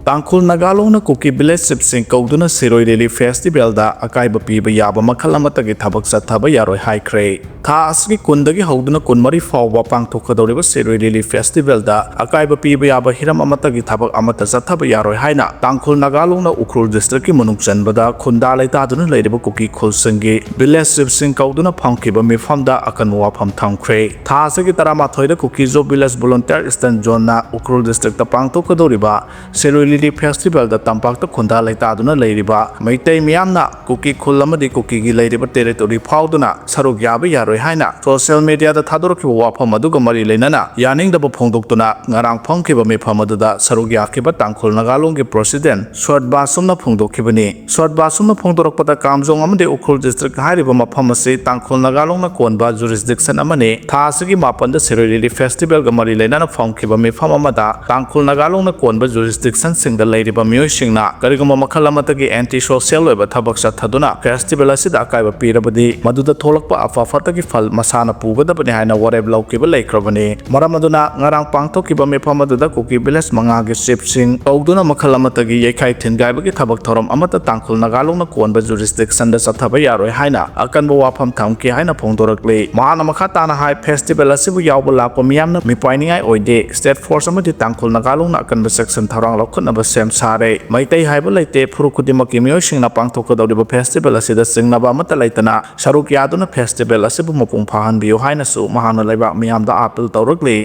Tangkhul Nagalona kuki village sipsing kauduna Shirui Lily Festival da akaiba piba yaba makhal amatagi thabak sathaba yaroi hwkhre. Tha asgi kundagi hauduna kunmari fawba pangthokadoriba Shirui Lily Festival da akaiba piba yaba hiram amatagi thabak amata sathaba yaroi haina Tangkhul Nagalona Ukhrul district ki manung chanbada khunda laitaduna leiriba kuki khulsangi village sipsing kauduna phangkiba mifamda akan wafam thamkhre. Tha asgi taramathoi da kuki job village volunteer eastern zone na Ukhrul district ta pangthokadoriba Shirui Lily Festival da tampak ta khunda laitaduna leiriba maitai miyamna kuki khul amadi kuki gi leiriba territory phauduna saruk yaba yaroi haina social media da thadorkiba wafam aduga mari leinana yaningdaba phongdoktuna ngarang phangkiba mifam aduda saruk yakiba Tangkhul Nagalong gi president Swadbasumna phongdokhibani Swadbasumna phongdorakpada kamjong amade Ukhrul district hairiba mafam ase Tangkhul Nagalong na konba jurisdiction amane tha asigi mapanda Shirui Lily Festival ga mari leinana phangkiba mifam amada Tangkhul Nagalong na konba jurisdiction singda leiriba miyoi singna kariguma makhal amatagi anti social oiba thabak sathaduna festival asida akaiba pirabadi maduda tholakpa afafatagi fal masana pugadabani haina wareb laukiba leikrabani maram aduna ngarang pangthokiba mifam aduda kuki village mangagi sipsing kauduna makhal amatagi yekhai thingaibagi thabak thorom amata Tangkhul Nagalong na konba jurisdiction da sathaba yaroi haina akanba wafam thamki haina phongdorakle mahana makha tana hai festival asibu yawba lakpa miyamna mipainingai oide state force amadi Tangkhul Nagalong na akanba section tharang lakhutnaba sem sare maitai haiba leite phuru khudimaki miyoi singna pangthokadoriba festival asida singnaba amata leitana saruk yaduna festival asibu mapung phahanbiyo haina su mahana leibak miyamda appeal tawrakle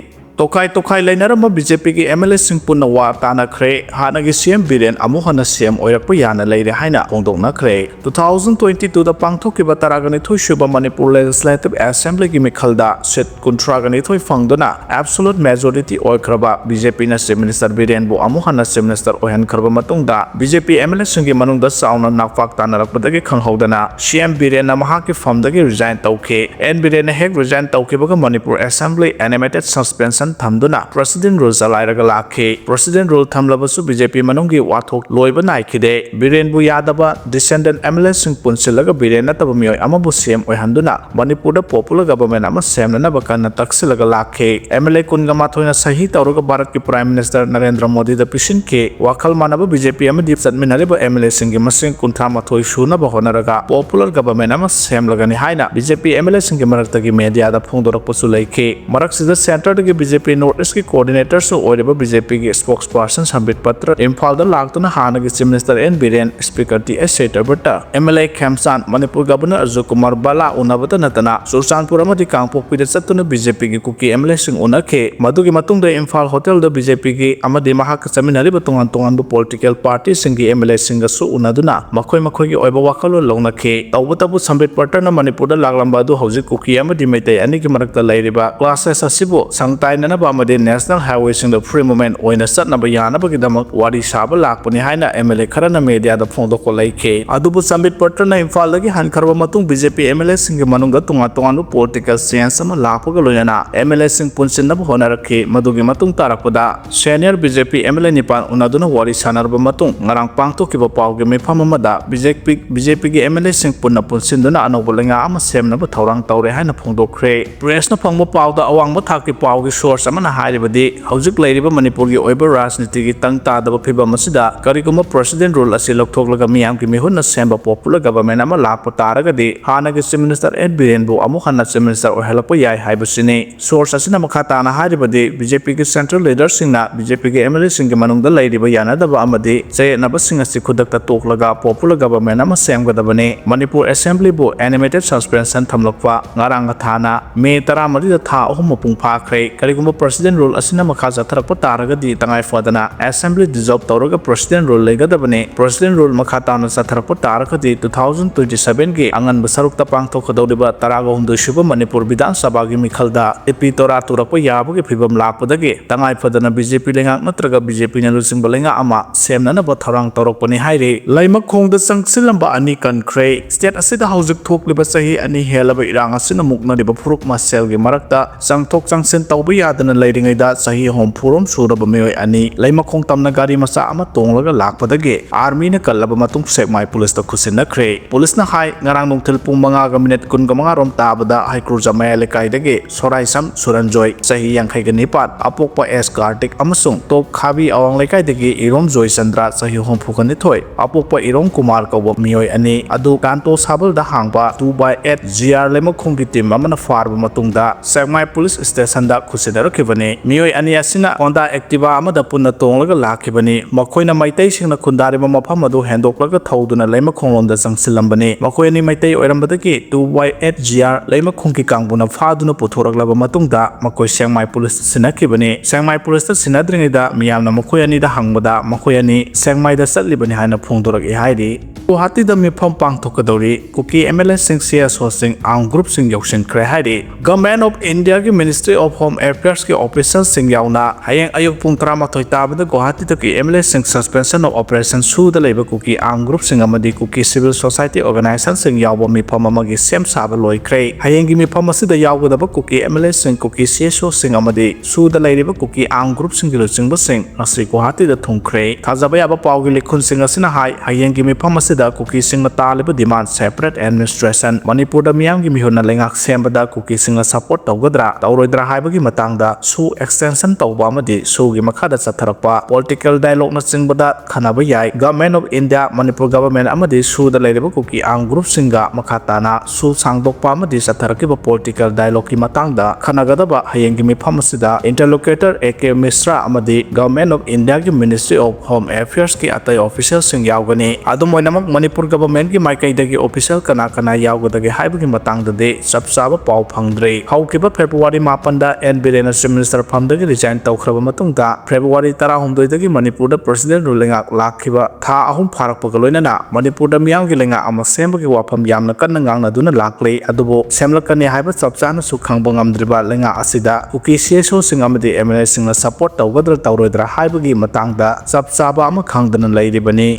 Tokai lainarama BJP ki MLA singpunna wa tanakhre hanagi CM Biren amuhana CM oirakpa yana leire haina phongdoknakhre 2022 da pangthokiba taragani thoisuba Manipur Legislative Assembly ki mikhalda set kuntragani thoi phangdona absolute majority oikraba BJP na Chief Minister Biren bu amuhana Chief Minister oihan kharba matungda BJP MLA singi manungda sauna nakfak tanarakpadagi khanghodana CM Biren na mahaki famdagi resign tawkhe N Biren na hek resign tawkibaga Manipur Assembly animated suspension thamduna president rule salairaga lakhe president rule thamlabasu BJP manungi wathok loiba naikhide Biren bu yadaba descendant MLA sing punsilaga Biren nataba miyoi amabu CM oihanduna Manipur da popular government ama semna bakana taksilaga lakhe MLA kunga mathoina sahi tawraga Bharat ki Prime Minister Narendra Modi da pisinke wakhal manaba BJP ama dip satminariba MLA singi masing kuntha mathoi suna bahonaraga popular government ama semlagani haina BJP MLA singi maraktagi media da phongdorakpasu leikhe maraksida center da BJP North East ki coordinator so oireba BJP ki spokesperson Sambit Patra Imphal da laktuna hanagi Chief Minister N Biren Speaker T.S. Setabata MLA Khamsan Manipur Governor Ajay Kumar Bala unabata natana Sursanpur amadi Kangpokpi da satuna BJP ki kuki MLA sing unakhe madugi matungda Imphal Hotel da BJP ki amadi mahak seminari batungan bu political party singi MLA singa su unaduna makhoi ki oiba wakalo longnakhe tawbatabu Sambit Patra na Manipur da laglamba du hauji kuki amadi maitai ani ki marakta leiriba classes asibu sangtai naba amadi national highway sing the free movement oina satnaba yanabagi damak wari saba lakpani haina MLA kharana media da phongdoko leikhe adubu Sambit Patra na Imphal dagi hankharba matung BJP MLA singi manungda tunga political science ama lakpaga loyana MLA sing punsinnabu honarakhe madugi matung tarakpada senior BJP MLA nipan unaduna wari sanarba matung ngarang pangthokiba pawgi mifam amada BJP gi MLA sing punna punsinduna anobo lenga ama semnaba thorang tawre haina phongdokhre press na phangba pawda awangba thakki pawgi source amana hairibadi haujuk leiriba Manipur gi oiba rajniti gi tangtadaba phibam asida kariguma president rule asi lokthoklaga miyam ki mihunna semba popular government ama lakpa taragadi hanagi Chief Minister N Biren bu amuhana Chief Minister ohelakpa yai haibasini source asina makhatana hairibadi BJP gi central leaders singna BJP gi MLA singi manungda leiriba yanadaba amadi chayetnaba singasi khudakta toklaga popular government ama semgadabani Manipur Assembly bu animated suspension thamlakpa ngaranga thana May 13 da tha ahum mapung phakhre kariguma president rule asina makha jatharakpa taragadi tangai fadana assembly dissolve tawraga president rule legadabani president rule makha tana jatharakpa taragadi 2027 gi angan basarukta pangthokadoriba taraga humdu shuba Manipur Vidhan Sabha gi mikhalda epi tora turakpa yabugi phibam lakpadagi tangai fadana BJP lenga natraga BJP na lusing balenga ama semnana ba tharang tawrakpani haire laimak khongda sangsilamba ani kankhre state asida haujuk thokliba sahi ani helaba irang asina mukna diba phuruk masel gi marakta sangthok changsen tawba ꯌꯥꯗꯅ ꯂꯩꯔꯤꯉꯩꯗ ꯆꯍꯤ 60 ꯁꯨꯔꯕ ꯃꯤꯑꯣꯏ ꯑꯅꯤ ꯂꯩꯃꯈꯣꯡ ꯇꯝꯅ ꯒꯥꯔꯤ ꯃꯆꯥ ꯑꯃ ꯇꯣꯡꯂꯒ ꯂꯥꯛꯄꯗꯒꯤ ꯑꯥꯔꯃꯤꯅ ꯀꯜꯂꯕ ꯃꯇꯨꯡ ꯁꯦꯛꯃꯥꯏ ꯄꯨꯂꯤꯁꯇ ꯈꯨꯠꯁꯤꯟꯅꯈ꯭ꯔꯦ꯫ ꯄꯨꯂꯤꯁꯅ ꯍꯥꯏ ꯉꯔꯥꯡ ꯅꯨꯡꯊꯤꯜ ꯄꯨꯡ 5:45 ꯔꯣꯝ ꯇꯥꯕꯗ ꯍꯩꯀ꯭ꯔꯨꯖ ꯃꯌꯥꯏ ꯂꯩꯀꯥꯏꯗꯒꯤ ꯁꯣꯔꯥꯏꯁꯝ ꯁꯨꯔꯟꯖꯣꯏ ꯆꯍꯤ 59 ꯑꯄꯣꯛꯄ ꯑꯦꯁ ꯀꯥꯔꯇꯤꯛ ꯑꯃꯁꯨꯡ ꯇꯣꯞ ꯈꯥꯕꯤ ꯑꯋꯥꯡ ꯂꯩꯀꯥꯏꯗꯒꯤ ꯏꯔꯣꯝ ꯖꯣꯏ ꯆꯟꯗ꯭ꯔ ꯆꯍꯤ 62 ꯑꯄꯣꯛꯄ ꯏꯔꯣꯝ ꯀꯨꯃꯥꯔ ꯀꯧꯕ ꯃꯤꯑꯣꯏ ꯑꯅꯤ ꯑꯗꯨ ꯀꯥꯟꯇꯣ ꯁꯥꯕꯜꯗ ꯍꯥꯡꯕ 2/8 GR ꯂꯩꯃꯈꯣꯡꯒꯤ ꯇꯤꯝ ꯑꯃꯅ ꯐꯥꯔꯕ ꯃꯇꯨꯡꯗ ꯁꯦꯛꯃꯥꯏ ꯄꯨꯂꯤꯁ ꯁ꯭ꯇꯦꯁꯟꯗ ꯈꯨꯠꯁꯤꯟꯅꯔꯛꯈꯤꯕꯅꯤ꯫ ꯃꯤꯑꯣꯏ ꯑꯅꯤ ꯑꯁꯤꯅ ꯍꯣꯟꯗꯥ ꯑꯦꯛꯇꯤꯚꯥ ꯑꯃꯗ ꯄꯨꯟꯅ ꯇꯣꯡꯂꯒ ꯂꯥꯛꯈꯤꯕꯅꯤ꯫ ꯃꯈꯣꯏꯅ ꯃꯩꯇꯩꯁꯤꯡꯅ ꯈꯨꯟꯗꯥꯔꯤꯕ ꯃꯐꯝ ꯑꯗꯨ ꯍꯦꯟꯗꯣꯛꯂꯒ ꯊꯧꯗꯨꯅ ꯂꯩꯃꯈꯣꯡꯂꯣꯝꯗ ꯆꯪꯁꯤꯜꯂꯝꯕꯅꯤ꯫ ꯃꯈꯣꯏ ꯑꯅꯤ ꯃꯩꯇꯩ ꯑꯣꯏꯔꯝꯕꯗꯒꯤ 2/8 GR ꯂꯩꯃꯈꯣꯡꯒꯤ ꯀꯥꯡꯕꯨꯅ ꯐꯥꯗꯨꯅ ꯄꯨꯊꯣꯔꯛꯂꯕ ꯃꯇꯨꯡꯗ ꯃꯈꯣꯏ ꯁꯦꯛꯃꯥꯏ ꯄꯨꯂꯤꯁꯇ ꯁꯤꯟꯅꯈꯤꯕꯅꯤ꯫ ꯁꯦꯛꯃꯥꯏ ꯄꯨꯂꯤꯁꯇ ꯁꯤꯟꯅꯗ꯭ꯔꯤꯉꯩꯗ ꯃꯤꯌꯥꯝꯅ ꯃꯈꯣꯏ ꯑꯅꯤꯗ ꯍꯪꯕꯗ ꯃꯈꯣꯏ ꯑꯅꯤ ꯁꯦꯛꯃꯥꯏꯗ ꯆꯠꯂꯤꯕꯅꯤ ꯍꯥꯏꯅ ꯐꯣꯡꯗꯣꯔꯛꯏ ꯍꯥꯏꯔꯤ꯫ ꯒꯨꯋꯥꯍꯥꯇꯤꯗ ꯃꯤꯐꯝ ꯄꯥꯡꯊꯣꯛꯀꯗꯧꯔꯤ ꯀꯨꯀꯤ MLAꯁꯤꯡ CSOꯁꯤꯡ ꯑꯥꯔꯝ ꯒ꯭ꯔꯨꯞꯁꯤꯡ ꯌꯧꯁꯤꯟꯈ꯭ꯔꯦ ꯍꯥꯏꯔꯤ꯫ ꯒꯚꯔꯟꯃꯦꯟꯠ ꯑꯣꯐ ꯏꯟꯗꯤꯌꯥꯒꯤ ꯃꯤꯅꯤꯁꯇ꯭ꯔꯤ ꯑꯣꯐ ꯍꯣꯝ ꯑꯦꯐꯤꯌꯔꯁꯀꯤ ꯑꯣꯐꯤꯁꯤꯌꯦꯜꯁꯤꯡ ꯌꯥꯎꯅ ꯍꯌꯦꯡ ꯑꯌꯨꯛ ꯄꯨꯡ 11 ꯇꯥꯕꯗ ꯒꯨꯋꯥꯍꯥꯇꯤꯗꯒꯤ MLAꯁꯤꯡ ꯁꯁꯄꯦꯟꯁꯟ ꯑꯣꯐ ꯑꯣꯄꯔꯦꯁꯟ ꯁꯨꯗ ꯂꯩꯕ ꯀꯨꯀꯤ ꯑꯥꯔꯝ ꯒ꯭ꯔꯨꯞꯁꯤꯡ ꯑꯃꯗꯤ ꯀꯨꯀꯤ ꯁꯤꯚꯤꯜ ꯁꯣꯁꯥꯏꯇꯤ ꯑꯣꯔꯒꯅꯥꯏꯖꯦꯁꯟꯁꯤꯡ ꯌꯥꯎꯕ ꯃꯤꯐꯝ ꯑꯃꯒꯤ ꯁꯦꯝ ꯁꯥꯕ ꯂꯣꯏꯈ꯭ꯔꯦ꯫ ꯍꯌꯦꯡꯒꯤ ꯃꯤꯐꯝ ꯑꯁꯤꯗ ꯌꯥꯎꯒꯗꯕ ꯀꯨꯀꯤ MLAꯁꯤꯡ ꯀꯨꯀꯤ CSOꯁꯤꯡ ꯑꯃꯗꯤ ꯁꯨꯗ ꯂꯩꯔꯤꯕ ꯀꯨꯀꯤ ꯑꯥꯔꯝ ꯒ꯭ꯔꯨꯞꯁꯤꯡꯒꯤ ꯂꯨꯆꯤꯡꯕꯁꯤꯡ ꯉꯁꯤ ꯒꯨꯋꯥꯍꯥꯇꯤꯗ ꯊꯨꯡꯈ꯭ꯔꯦ꯫ ꯊꯥꯖꯕ ꯌꯥꯕ ꯄꯥꯎꯒꯤ ꯂꯤꯈꯨꯟꯁꯤꯡ ꯑꯁꯤꯅ ꯍꯥꯏ ꯍꯌꯦꯡꯒꯤ ꯃꯤꯐꯝ ꯑꯁꯤꯗ ꯀꯨꯀꯤꯁꯤꯡꯅ ꯇꯥꯜꯂꯤꯕ ꯗꯤꯃꯥꯟ ꯁꯦꯄꯔꯦꯠ ꯑꯦꯗꯃꯤꯅꯤꯁꯇ꯭ꯔꯦꯁꯟ ꯃꯅꯤꯄꯨꯔꯗ ꯃꯤꯌꯥꯝꯒꯤ ꯃꯤꯍꯨꯠꯅ ꯂꯩꯉꯥꯛ ꯁꯦꯝꯕꯗ ꯀꯨꯀꯤꯁꯤꯡꯅ ꯁꯄꯣꯔꯠ ꯇꯧꯒꯗ꯭ꯔꯥ ꯇꯧꯔꯣꯏꯗ꯭ꯔꯥ ꯍꯥꯏꯕꯒꯤ ꯃꯇꯥꯡꯗ ꯁꯨ ꯑꯦꯛꯁꯇꯦꯟꯁꯟ ꯇꯧꯕ ꯑꯃꯗꯤ ꯁꯨꯒꯤ ꯃꯈꯥꯗ ꯆꯠꯊꯔꯛꯄ ꯄꯣꯂꯤꯇꯤꯀꯦꯜ ꯗꯥꯏꯂꯣꯒꯅꯆꯤꯡꯕꯗ ꯈꯟꯅꯕ ꯌꯥꯏ꯫ Government of India Manipur government ꯑꯃꯗꯤ ꯁꯨꯗ ꯂꯩꯔꯤꯕ ꯀꯨꯀꯤ ꯑꯥꯔꯝ ꯒ꯭ꯔꯨꯞꯁꯤꯡꯒ ꯃꯈꯥ ꯇꯥꯅ ꯁꯨ ꯁꯥꯡꯗꯣꯛꯄ ꯑꯃꯗꯤ ꯆꯠꯊꯔꯛꯈꯤꯕ ꯄꯣꯂꯤꯇꯤꯀꯦꯜ ꯗꯥꯏꯂꯣꯒꯀꯤ ꯃꯇꯥꯡꯗ ꯈꯟꯅꯒꯗꯕ ꯍꯌꯦꯡꯒꯤ ꯃꯤꯐꯝ ꯑꯁꯤꯗ ꯏꯟꯇꯔꯂꯣꯀꯦꯇꯔ A.K. ꯃꯤꯁ꯭ꯔꯥ ꯑꯃꯗꯤ ꯒꯚꯔꯟꯃꯦꯟꯠ ꯑꯣꯐ ꯏꯟꯗꯤꯌꯥꯒꯤ ꯃꯤꯅꯤꯁꯇ꯭ꯔꯤ ꯑꯣꯐ ꯍꯣꯝ ꯑꯦꯐꯤꯌꯔꯁꯀꯤ ꯑꯇꯩ ꯑꯣꯐꯤꯁꯤꯌꯦꯜꯁꯤꯡ ꯌꯥꯎꯒꯅꯤ꯫ ꯑꯗꯨꯝ ꯑꯣꯏꯅꯃꯛ ꯃꯅꯤꯄꯨꯔ ꯒꯚꯔꯟꯃꯦꯟꯠꯀꯤ ꯃꯥꯏꯀꯩꯗꯒꯤ ꯑꯣꯐꯤꯁꯤꯌꯦꯜ ꯀꯅꯥ ꯀꯅꯥ ꯌꯥꯎꯒꯗꯒꯦ ꯍꯥꯏꯕꯒꯤ ꯃꯇꯥꯡꯗꯗꯤ ꯆꯞ ꯆꯥꯕ ꯄꯥꯎ ꯐꯪꯗ꯭ꯔꯤ꯫ ꯍꯧꯈꯤꯕ ꯐꯦꯕ꯭ꯔꯨꯋꯥꯔꯤ 9ꯗ N. ꯕꯤꯔꯦꯟꯅ ꯆꯤꯐ ꯃꯤꯅꯤꯁꯇꯔ ꯐꯝꯗꯒꯤ ꯔꯤꯖꯥꯏꯟ ꯇꯧꯈ꯭ꯔꯕ ꯃꯇꯨꯡꯗ ꯐꯦꯕ꯭ꯔꯨꯋꯥꯔꯤ 18ꯗꯒꯤ ꯃꯅꯤꯄꯨꯔꯗ ꯄ꯭ꯔꯦꯁꯤꯗꯦꯟꯠ ꯂꯩꯉꯥꯛ ꯂꯥꯛꯈꯤꯕ ꯊꯥ 3 ꯐꯥꯔꯛꯄꯒ ꯂꯣꯏꯅꯅ ꯃꯅꯤꯄꯨꯔꯗ ꯃꯤꯌꯥꯝꯒꯤ ꯂꯩꯉꯥꯛ ꯑꯃ ꯁꯦꯝꯕꯒꯤ ꯋꯥꯐꯝ ꯌꯥꯝꯅ ꯀꯟꯅ ꯉꯥꯡꯅꯗꯨꯅ ꯂꯥꯛꯂꯤ꯫ ꯑꯗꯨꯕꯨ ꯁꯦꯝꯂꯛꯀꯅꯤ ꯍꯥꯏꯕ ꯆꯞ ꯆꯥꯅꯁꯨ ꯈꯪꯕ ꯉꯝꯗ꯭ꯔꯤꯕ ꯂꯩꯉꯥꯛ ꯑꯁꯤꯗ ꯀꯨꯀꯤ CSOꯁꯤꯡ ꯑꯃꯗꯤ MLAꯁꯤꯡꯅ ꯁꯄꯣꯔꯠ ꯇꯧꯒꯗ꯭ꯔꯥ ꯇꯧꯔꯣꯏꯗ꯭ꯔꯥ ꯍꯥꯏꯕꯒꯤ ꯃꯇꯥꯡꯗ ꯆꯞ ꯆꯥꯕ ꯑꯃ ꯈꯪꯗꯅ ꯂꯩꯔꯤꯕꯅꯤ꯫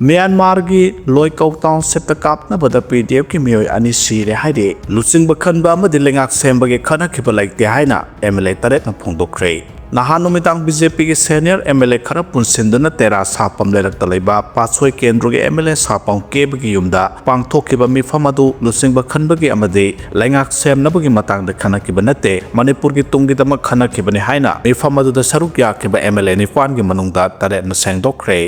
ꯃ꯭ꯌꯥꯟꯃꯥꯔꯒꯤ ꯂꯣꯏꯀꯧ ꯇꯥꯎꯟꯁꯤꯞꯇ ꯀꯥꯞꯅꯕꯗ VDFꯀꯤ ꯃꯤꯑꯣꯏ 2 ꯁꯤꯔꯦ ꯍꯥꯏꯔꯤ꯫ ꯂꯨꯆꯤꯡꯕ ꯈꯟꯕ ꯑꯃꯗꯤ ꯂꯩꯉꯥꯛ ꯁꯦꯝꯕꯒꯤ खनꯈꯤꯕ ꯂꯩꯇꯦ ꯍꯥꯏꯅ MLA 3ꯅ ꯐꯣꯡꯗꯣꯛꯈ꯭ꯔꯦ꯫ ꯅꯍꯥꯟ ꯅꯨꯃꯤꯗꯥꯡ BJPꯒꯤ ꯁꯦꯅꯤꯌꯔ MLA ꯈꯔ ꯄꯨꯟꯁꯤꯟꯗꯨꯅ ꯇꯦꯔꯥ ꯁꯥꯄꯝ ꯂꯩꯔꯛꯇ ꯂꯩꯕ ꯄꯥꯠꯁꯣꯏ ꯀꯦꯟꯗ꯭ꯔꯒꯤ MLA ꯁꯥꯄꯝ ꯀꯦꯕꯒꯤ ꯌꯨꯝꯗ ꯄꯥꯡꯊꯣꯛꯈꯤꯕ ꯃꯤꯐꯝ ꯑꯗꯨ ꯂꯨꯆꯤꯡꯕ ꯈꯟꯕꯒꯤ ꯑꯃꯗꯤ ꯂꯩꯉꯥꯛ ꯁꯦꯝꯅꯕꯒꯤ ꯃꯇꯥꯡꯗ ꯈꯟꯅꯈꯤꯕ ꯅꯠꯇꯦ ꯃꯅꯤꯄꯨꯔꯒꯤ ꯇꯨꯡꯒꯤꯗꯃꯛ ꯈꯟꯅꯈꯤꯕꯅꯤ ꯍꯥꯏꯅ ꯃꯤꯐꯝ ꯑꯗꯨꯗ ꯁꯔꯨꯛ ꯌꯥꯈꯤꯕ MLA 9ꯒꯤ ꯃꯅꯨꯡꯗ 3ꯅ ꯁꯦꯡꯗꯣꯛꯈ꯭ꯔꯦ꯫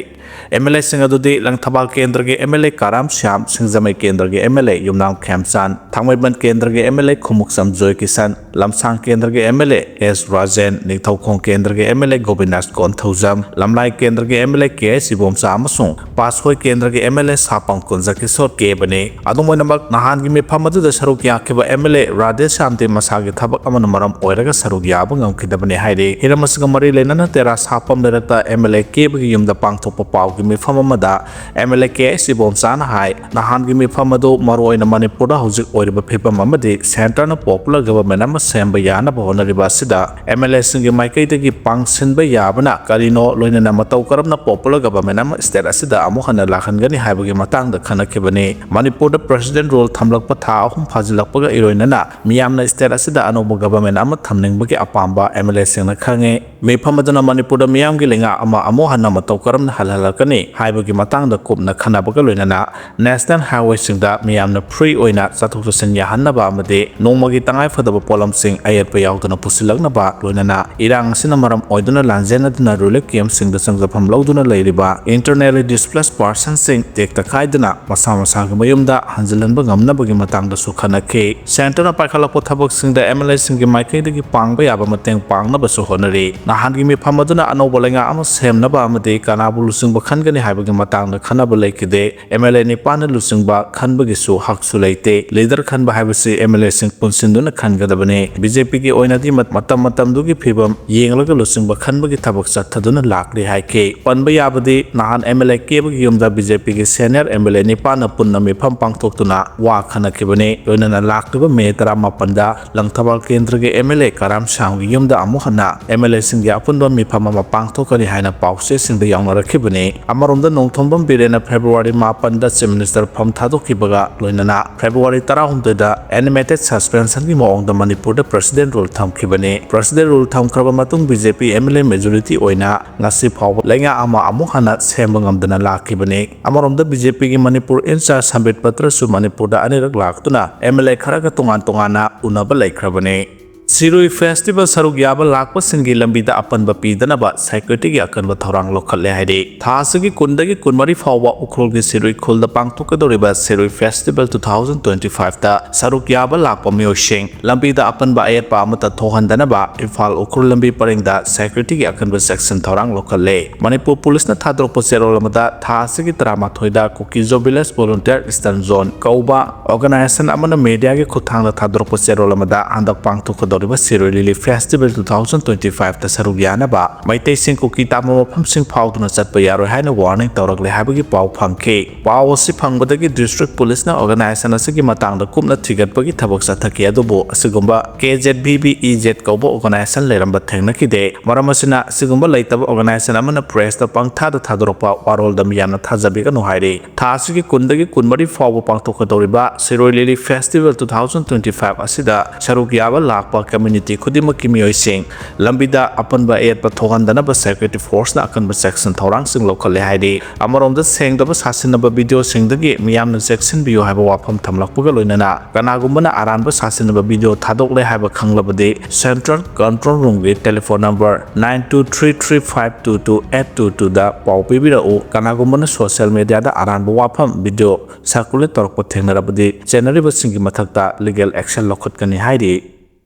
MLAꯁꯤꯡ ꯑꯗꯨꯗꯤ Langthabal ꯀꯦꯟꯗ꯭ꯔꯒꯤ MLA ꯀꯥꯔꯥꯝ Shyam, Singjamei ꯀꯦꯟꯗ꯭ꯔꯒꯤ MLA Yumnam ꯈꯦꯝꯆꯥꯟ, Thangmeiband ꯀꯦꯟꯗ꯭ꯔꯒꯤ MLA Khumukcham Joy Kisan, ꯂꯝꯁꯥꯡ ꯀꯦꯟꯗ꯭ꯔꯒꯤ MLA S. Rajen, Ningthoukhong ꯀꯦꯟꯗ꯭ꯔꯒꯤ MLA ꯒꯣꯕꯤꯟꯗꯥꯁ Konthoujam, ꯂꯝꯂꯥꯏ ꯀꯦꯟꯗ꯭ꯔꯒꯤ MLA K.S. Ibomcha ꯑꯃꯁꯨꯡ ꯄꯥꯠꯁꯣꯏ ꯀꯦꯟꯗ꯭ꯔꯒꯤ MLA ꯁꯥꯄꯝ ꯀꯨꯟꯖꯀꯤꯁꯣꯔ ꯀꯦꯕꯅꯤ꯫ ꯑꯗꯨꯝ ꯑꯣꯏꯅꯃꯛ ꯅꯍꯥꯟꯒꯤ ꯃꯤꯐꯝ ꯑꯗꯨꯗ ꯁꯔꯨꯛ ꯌꯥꯈꯤꯕ MLA ꯔꯥꯙꯦꯁ꯭ꯌꯥꯝꯗꯤ ꯃꯁꯥꯒꯤ ꯊꯕꯛ ꯑꯃꯅ ꯃꯔꯝ ꯑꯣꯏꯔꯒ ꯁꯔꯨꯛ ꯌꯥꯕ ꯉꯝꯈꯤꯗꯕꯅꯤ ꯍꯥꯏꯔꯤ꯫ ꯍꯤꯔꯝ ꯑꯁꯤꯒ ꯃꯔꯤ ꯂꯩꯅꯅ ꯇꯦꯔꯥ ꯁꯥꯄꯝ ꯂꯩꯔꯛꯇ MLA ꯀꯦꯕꯒꯤ ꯌꯨꯝꯗ ꯄꯥꯡꯊꯣꯛꯄ ꯄꯥꯎꯒꯤ ꯃꯤꯐꯝ ꯑꯃꯗ MLA K.S. ꯏꯕꯣꯝꯆꯥꯅ ꯍꯥꯏ ꯅꯍꯥꯟꯒꯤ ꯃꯤꯐꯝ ꯑꯗꯨ ꯃꯔꯨꯑꯣꯏꯅ ꯃꯅꯤꯄꯨꯔꯗ ꯍꯧꯖꯤꯛ ꯑꯣꯏꯔꯤꯕ ꯐꯤꯚꯝ ꯑꯃꯗꯤ ꯁꯦꯟꯇꯔꯅ ꯄꯣꯄꯨꯂꯔ ꯒꯚꯔꯟꯃꯦꯟꯠ ꯑꯃ ꯁꯦꯝꯕ ꯌꯥꯅꯕ ꯍꯣꯠꯅꯔꯤꯕ ꯑꯁꯤꯗ MLAꯁꯤꯡꯒꯤ ꯃꯥꯏꯀꯩꯗꯒꯤ ꯄꯥꯡꯁꯤꯟꯕ ꯌꯥꯕꯅ ꯀꯔꯤꯅꯣ ꯂꯣꯏꯅꯅ ꯃꯇꯧ ꯀꯔꯝꯅ ꯄꯣꯄꯨꯂꯔ ꯒꯚꯔꯟꯃꯦꯟꯠ ꯑꯃ ꯁ꯭ꯇꯦꯠ ꯑꯁꯤꯗ ꯑꯃꯨꯛ ꯍꯟꯅ ꯂꯥꯛꯍꯟꯒꯅꯤ ꯍꯥꯏꯕꯒꯤ ꯃꯇꯥꯡꯗ ꯈꯟꯅꯈꯤꯕꯅꯤ꯫ ꯃꯅꯤꯄꯨꯔꯗ ꯄ꯭ꯔꯦꯁꯤꯗꯦꯟꯠ ꯔꯨꯜ ꯊꯝꯂꯛꯄ ꯊꯥ 3 ꯐꯥꯖꯤꯜꯂꯛꯄꯒ ꯏꯔꯣꯏꯅꯅ ꯃꯤꯌꯥꯝꯅ ꯁ꯭ꯇꯦꯠ ꯑꯁꯤꯗ ꯑꯅꯧꯕ ꯒꯚꯔꯟꯃꯦꯟꯠ ꯑꯃ ꯊꯝꯅꯤꯡꯕꯒꯤ ꯑꯄꯥꯝꯕ MLAꯁꯤꯡꯅ ꯈꯪꯉꯤ꯫ ꯃꯤꯐꯝ ꯑꯗꯨꯅ ꯃꯅꯤꯄꯨꯔꯗ ꯃꯤꯌꯥꯝꯒꯤ ꯂꯩꯉꯥꯛ ꯑꯃ ꯑꯃꯨꯛ ꯍꯟꯅ ꯃꯇꯧ ꯀꯔꯝꯅ ꯍꯜꯍꯜꯂꯛꯀꯅꯤ ꯍꯥꯏꯕꯒꯤ ꯃꯇꯥꯡꯗ ꯀꯨꯞꯅ ꯈꯟꯅꯕꯒ ꯂꯣꯏꯅꯅ ꯅꯦꯁꯅꯦꯜ ꯍꯥꯏꯋꯦꯁꯤꯡꯗ ꯃꯤꯌꯥꯝꯅ ꯐ꯭ꯔꯤ ꯑꯣꯏꯅ ꯆꯠꯊꯣꯛ ꯆꯠꯁꯤꯟ ꯌꯥꯍꯟꯅꯕ ꯑꯃꯗꯤ ꯅꯣꯡꯃꯒꯤ ꯇꯉꯥꯏꯐꯗꯕ ꯄꯣꯠꯂꯝꯁꯤꯡ ꯑꯌꯦꯠꯄ ꯌꯥꯎꯗꯅ ꯄꯨꯁꯤꯜꯂꯛꯅꯕ ꯂꯣꯏꯅꯅ ꯏꯔꯥꯡ ꯑꯁꯤꯅ ꯃꯔꯝ ꯑꯣꯏꯗꯨꯅ ꯂꯥꯟꯖꯦꯟꯅꯗꯨꯅ ꯔꯤꯂꯤꯐ ꯀꯦꯝꯞꯁꯤꯡꯗ ꯆꯪꯖꯐꯝ ꯂꯧꯗꯨꯅ ꯂꯩꯔꯤꯕ ꯏꯟꯇꯔꯅꯦꯜꯂꯤ ꯗꯤꯁꯄ꯭ꯂꯦꯁ ꯄꯥꯔꯁꯟꯁꯤꯡ ꯇꯦꯛꯇ ꯀꯥꯏꯗꯅ ꯃꯁꯥ ꯃꯁꯥꯒꯤ ꯃꯌꯨꯝꯗ ꯍꯟꯖꯤꯜꯍꯟꯕ ꯉꯝꯅꯕꯒꯤ ꯃꯇꯥꯡꯗꯁꯨ ꯈꯟꯅꯈꯤ꯫ ꯁꯦꯟꯇꯔꯅ ꯄꯥꯏꯈꯠꯂꯛꯄ ꯊꯕꯛꯁꯤꯡꯗ MLAꯁꯤꯡꯒꯤ ꯃꯥꯏꯀꯩꯗꯒꯤ ꯄꯥꯡꯕ ꯌꯥꯕ ꯃꯇꯦꯡ ꯄꯥꯡꯅꯕꯁꯨ ꯍꯣꯠꯅꯔꯤ꯫ ꯅꯍꯥꯟꯒꯤ ꯃꯤꯐꯝ ꯑꯗꯨꯅ ꯑꯅꯧꯕ ꯂꯩꯉꯥꯛ ꯑꯃ ꯁꯦꯝꯅꯕ ꯑꯃꯗꯤ ꯀꯅꯥꯕꯨ ꯂꯨꯆꯤꯡꯕ ꯈꯟꯒꯅꯤ haibugi matangda khanaba leikide MLA nipana lusingba khanbagisu haksu leite leader khanba haibasi MLA sing punsinduna khangadabane BJP gi oinadi matam dugi phibam yenglaga lusingba khanbagi thabak chathaduna lakri haike panba yabadi nahan MLA kebagi yumda BJP gi senior MLA nipana punna mifam pangthoktuna wa khanakibane loinana lakriba May 18 da langthabal kendra gi MLA karam sangwi yumda amuhana MLA singya apunba mifam ama pangthokani haina pause singda yawnarakhibane amaromda nongthombam birena February 18 da Chief Minister pham thadokibaga loinana February 19 da animated suspension gi maongda Manipur da president rule thamkhibane president rule thamkhraba matung BJP MLA majority oina ngasi phawba lenga ama amuhana semba ngamdana lakhibane amaromda BJP gi Manipur incharge Sambit Patra su Manipur da anirak laktuna MLA kharaga tongan tongana unaba laikhrabane Shirui festival saruk yaba lakpa singi lambida apanba pidanaba security gi akanba thorang lokhalle haide thasagi kundagi kunmari phawwa ukhrol gi Shirui khulda pangthokadoriba Shirui festival 2025 da saruk yaba lakpa miyosing lambida apanba ayatpa amata thohandanaba Imphal ukhrol lambi parengda security gi akanba section thorang lokhalle Manipur police na thadrokpa serol amada thasagi 13 da kuki village volunteer eastern zone kauba organization amana media gi khuthangda thadrokpa serol amada andak pangthokador Shirui Lily Festival 2025 ta saruk yanaba Maitei sing kuki tama mafam sing phawduna chatpa yaroi haina warning tawrakle haibagi paw phangkhe paw asi phangbadagi district police na organization asigi matangda kupna thigatpagi thabak sathaki adubu asigumba KZBB EZ kauba organization leramba thengnakide maramasina asigumba leitaba organization amana press ta pangthada thadorpa warol dam yana thajabiga no haire thasigi kundagi kunmari phawba pangthokadoriba Shirui Lily Festival 2025 asida saruk yaba lakpa community khudimaki miyoi lambida apanba ayatpa thogandanaba security force na akanba section thorang sing lokhale haidi amaromda sengdaba sasinaba video singdagi miyamna section biyo haiba wafam thamlakpuga loinana kanagumbana aranba sasinaba video thadokle haiba khanglabadi central control room gi telephone number 9233522822 da paw pibirau kanagumbana social media da aranba wafam video circulate torkpa thengnarabadi generally singi mathakta legal action lokhatkani haidi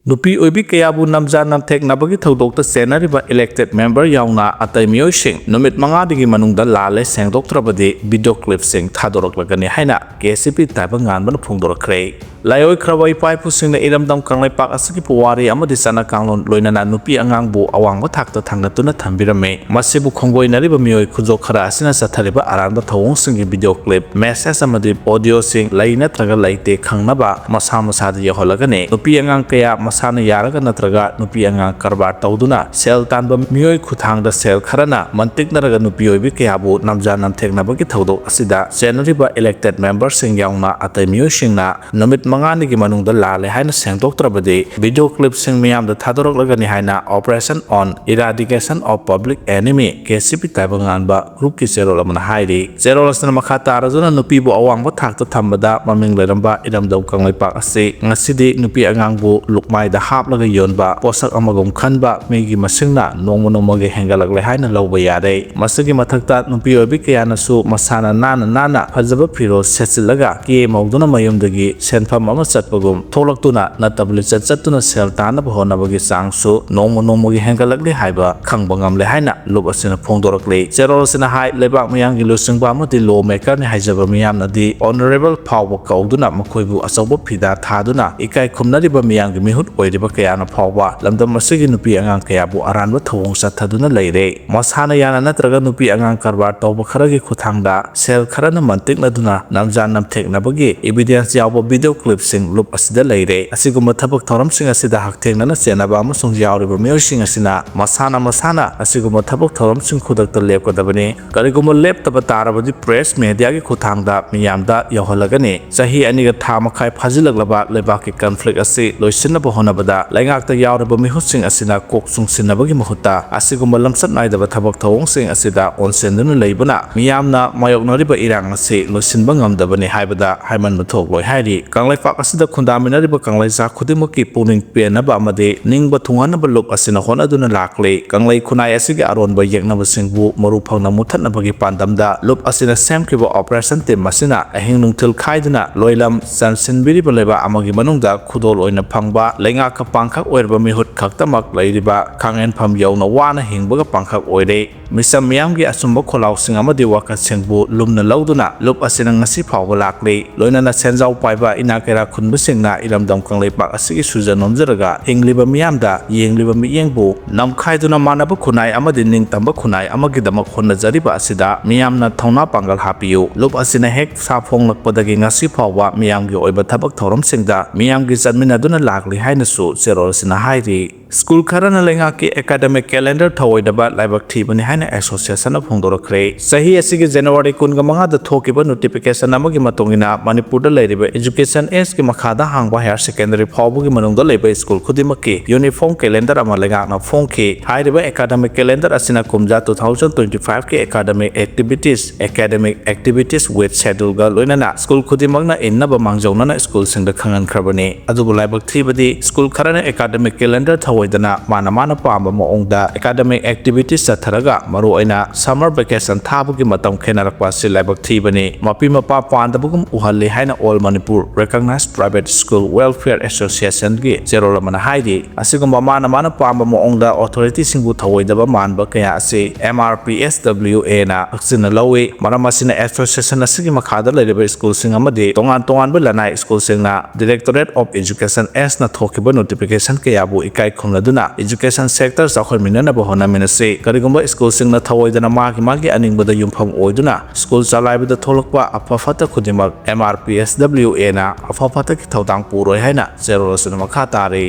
Nupi oibi kayabu namja namthek nabagi thodokta senariba elected member yauna atai miyosing numit mangadigi manungda lale sengdoktrabadi video clip sing thadoroklagani haina KCP taiba nganbana phungdorakhre layoi khrabai pai pusingna iramdam kanglai pak asaki puwari amadi sana kanglon loinana nupi angangbu awangba thakta thangnatuna thambirame masibu khongboinariba miyoi khujo khara asina sathariba aranba thawong singi video clip message amadi audio sing laina traga laite khangnaba masa masada yaholagane nupi angang kaya masana yaraga natraga nupi angang karbar tawduna sel tanba miyoi khuthangda sel kharana mantiknaraga nupi oibi kayabu namja namtheknabagi thodok asida senariba elected member sing yauna atai miyoi singna numit mangani gi manungda lale haina sengdoktrabadi video clip sing miyamda thadoroklagani haina operation on eradication of public enemy KCP taiba nganba group ki serol amana hairi serol asna makha tarazuna nupi bu awangba thakta thambada maming leramba iramdau kanglai pak ase ngasidi nupi angangbu lukmai da haplaga yonba posak amagom khanba megi masingna nongmo nongmoge hengalakle haina lawba yare masagi mathakta nupi obi kayana su masana nana phajaba phiro setchilaga ke mawduna mayumdagi senfam ama chatpagum tholaktuna natabli chatchatuna sel tanaba honabagi sangsu nongmo hengalakle haiba khangba ngamle haina lub asina phongdorakle zerol asina hai lebak mayangi lusingba amati lawmaker ni haijaba miyamna di honorable phawba kauduna makhoibu asabu phida thaduna ikai khumnariba miyangi mihut oiriba kayana phawba lamdam masigi nupi angang kayabu aranba thawong sathaduna leire masana yana natraga nupi angang karbar tawba kharagi khuthangda sel kharana mantiknaduna namja namtheknabagi evidence yawba video clip sing loop asida leire asiguma thabak thoram sing asida hakthengna chenaba amasung yawriba miyosing asina masana asiguma thabak thoram sing khudakta lepkadabani kariguma leptaba tarabadi press media gi khuthangda miyamda yawhalagani sahi aniga thamakhai phajilaglaba lebaki conflict asi loisinaba honabada laingakta yawriba mihusing asina kok sungsinabagi mahutta asiguma lamsat naidaba thabak thawong sing asida onsenduna leibana miyamna mayoknariba irang asi loisinba ngamdabani haibada haiman muthok loi hairi kanglai pak asida khundaminariba kanglai sa khudimaki puning penaba amade ningba thunganaba luk asina honaduna lakle kanglai khunai asigi aronba yeknaba singbu maru phangna muthatnabagi pandamda lup asina semkriba operation team masina ahing nungthil khaiduna loilam sansinbiriba leba amagi manungda khudol oina phangba लेंगाक पांखक ओइरबा मिहुत खक्तमक लैरिबा खांगेनफम यौना वाना हिंबगा पांखक ओइरे मिसम मियामगी असुंबा खोलाउसिंग अमदि वाकतसिंगबु लुमना लौदुना loop असिना ngasi फावबा लाक्ले लोइनाना सेंजाव पाइबा इनाकेरा खुनबसिंगना इरमदम कंगलेपाक असigi सुजा नोमजरगा हिंग्लिबा मियामदा येंग्लिबा मियेंगबु नमखाइदुना मानबा खुनाय अमदि निंगतंबा खुनाय अमगिदमक होनजरिबा असिदा मियामना थौना पांगल हापियु लुप असिना हेक साफोंगलकपदगी ngasi फावबा मियामगी ओइबा थबक थौरमसिंगदा मियामगी चनमिनादुना लाक्ली हाइनसु जेरोलसिना हाइरि स्कूल खरना लेंगाकी एकेडमिक कैलेंडर थवोइदबा लाइबक थीबनि हाइना एसोसिएशन फोंदोरखरे सही असिगी जनवरी 15 दा थोकिबा नोटिफिकेशन अमगी मतोंगिना मणिपुरदा लेरिबा एजुकेशन एज की मखादा हांगबा हायर सेकेंडरी फावबगी मनोंगदा लेबा स्कूल खुदिमकी यूनिफॉर्म कैलेंडर अमा लेंगाकना फोंखी हाइरिबा एकेडमिक कैलेंडर असिना कुमजा 2025 की एकेडमिक एक्टिविटीज विथ शेड्यूल गा लोइनाना स्कूल खुदिमकना इन्नबा मांगजौनाना स्कूल सिंगदा खंगनखरबनी अदुबु लाइबक थीबदी स्कूल खरना एकेडमिक कैलेंडर थवोइदना माना पांबा मोंगदा एकेडमिक एक्टिविटीज चथरगा मरुओइना समर वेकेशन थाबुगी मतम खेनारकपा सि लाइबक थीबनी मपी मपा पांदबुगुम उहल्ले हाइना all Manipur recognised private school welfare association की जेरोलमना हाइदि असिगुम माना पांबा मोंगदा अथॉरिटी सिंगु थवोइदबा मानबा कया असि MRPSWA ना अक्सिना लौवे मरम असिना एसोसिएशन असिगी मखादा लेरिबा स्कूल सिंग अमदि तोंगान बलनाय स्कूल सिंगना डायरेक्टरेट ऑफ एजुकेशन एस ना थोकिबा नोटिफिकेशन कयाबु इकाई खुंगलदुना एजुकेशन सेक्टर चाखोइमिननबा होनामिनसे करिगुम्बा स्कूल सिंगना थवोइदना मागी अनिंगबदा युमफम ओइदुना स्कूल चालाइबदा थोलकपा अफफता खुदिमक MRPSWA ना अफफता की थौदांग पुरोय हाइना जेरोलसिना मखा तारे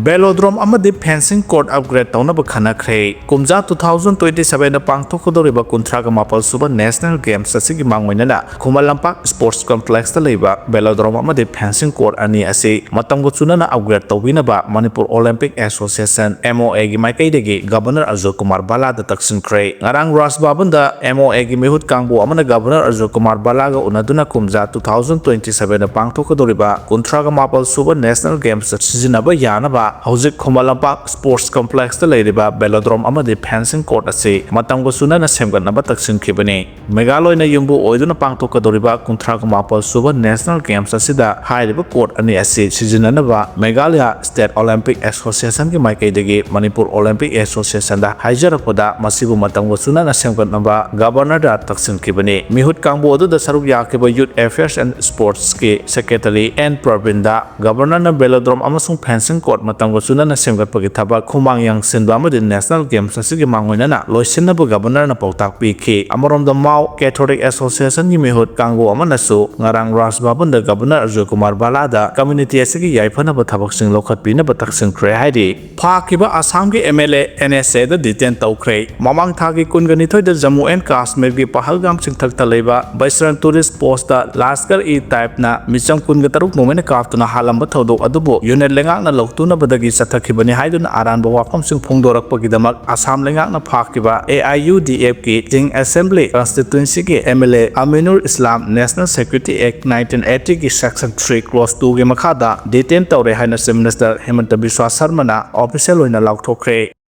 बेलोड्रोम अमदि फेंसिंग कोर्ट अपग्रेड तौनब खनखरे कुमजा 2027 दा पांगथोकदोरिबा कुंथ्रागा मापल सुबा national games असिगी मांगोइनना Khuman लंपाक sports complex दा लेबा बेलोड्रोम अमदि फेंसिंग कोर्ट अनि असि मतंगो चुनना अपग्रेड तौबिनबा मणिपुर ओलंपिक एसोसिएशन MOA गी माइकैदगी गवर्नर अर्जुन कुमार बाला दा तक्सिनखरे ngarang राजबाबन दा MOA गी मेहुत कांगबु अमना गवर्नर अर्जुन कुमार बाला गा उनदुना कुमजा 2027 दा पांगथोकदोरिबा कुंथ्रागा मापल सुबा national games सिजिनबा यानबा हौजिक Khuman लंपाक sports complex दा लेरिबा बेलोड्रोम अमदि फेंसिंग कोर्ट असि मतंगो सुनना सेमगनबा तक्सिनखिबनि मेघालयना युंबु ओइदुना पांगथोकदोरिबा कुंथ्रागा मापल सुबा नेशनल गेम्स असिदा हाइरिबा कोर्ट अनि असि सिजिननबा मेघालय स्टेट ओलंपिक एसोसिएशन की माइकैदगी मणिपुर ओलंपिक एसोसिएशन दा हाइजरपदा मसिबु मतंगो सुनना सेमगनबा गवर्नर दा तक्सिनखिबनि मिहुत कांगबु अदुदा सरुक याकिबा यूथ अफेयर्स एंड स्पोर्ट्स की सेक्रेटरी एन प्रवीण दा गवर्नर ना बेलोड्रोम अमसुंग फेंसिंग कोर्ट मतंगो सुनना सेमगतपगी थबा खुमांग यांगसिनबा अमदि नेशनल गेम्स असिगी मांगोइनना लोइसिनबु गवर्नर ना पौताक पीखि अमरोमदा माव कैथोलिक एसोसिएशन की मिहुत कांगबु अमनसु ngarang राजबाबन दा गवर्नर अर्जुन कुमार बाला दा कम्युनिटी असिगी याइफनबा थबकसिंग लोखतपिनबा तक्सिनखरे हाइदि फाकिबा आसाम की MLA NSA दा डिटेन तौखरे ममांग थागी कुनगनिथोय दा जम्मू एंड कश्मीर की पहलगाम सिंथकता लेबा बैसरन टूरिस्ट पोस्ट दा लास्कर ई टाइप ना Mitcham कुनग तरुक Momen काफ्तुना हालंबा थौदो अदुबो unit लेंगाकना लौतुना बदगी सथखिबनि हाइदुना आरानबा वाफमसिंग फोंदोरकपगिदमक Assam लेंगाकना फाकिबा AIUDF की जिंग असेंबली कॉन्स्टिट्यूएंसी की MLA अमीनुल इस्लाम नेशनल सिक्योरिटी एक्ट 1980 की सेक्शन 3 क्लॉज 2 के मखादा detain तौरे हाइना chief minister Hemant Biswa Sharma ना ऑफिशियल होइना लाउथोखरे